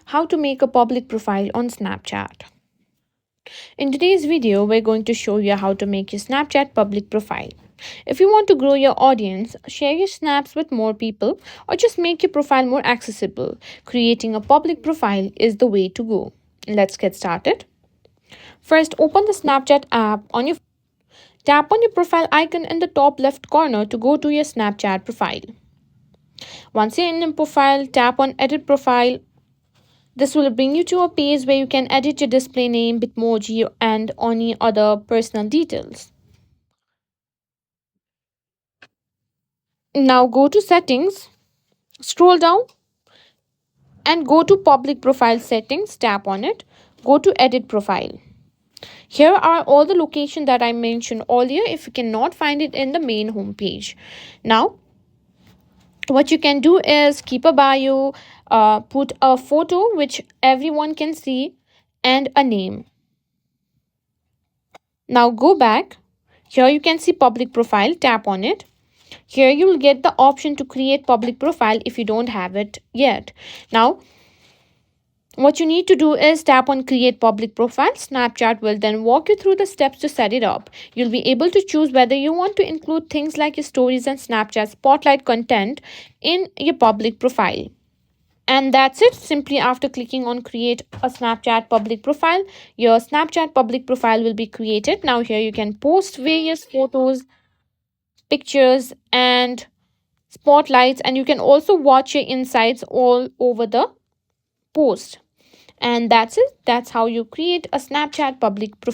How to make a public profile on Snapchat. In today's video, we're going to show you how to make your Snapchat public profile. If you want to grow your audience, share your snaps with more people, or just make your profile more accessible, creating a public profile is the way to go. Let's get started. First, open the Snapchat app on your tap on your profile icon in the top left corner to go to your Snapchat profile. Once you're in your profile, tap on edit profile. This will bring you to a page where you can edit your display name, Bitmoji, and any other personal details. Now go to settings, scroll down and go to public profile settings, tap on it, go to edit profile. Here are all the locations that I mentioned earlier if you cannot find it in the main home page. Now what you can do is keep a bio, put a photo which everyone can see, and a name. Now go back. Here you can see public profile, tap on it. Here you will get the option to create public profile if you don't have it yet. Now what you need to do is tap on create public profile. Snapchat will then walk you through the steps to set it up. You'll be able to choose whether you want to include things like your stories and Snapchat spotlight content in your public profile. And that's it. Simply after clicking on create a Snapchat public profile, your Snapchat public profile will be created. Now here you can post various photos, pictures, and spotlights, and you can also watch your insights all over the post. And that's it. That's how you create a Snapchat public profile.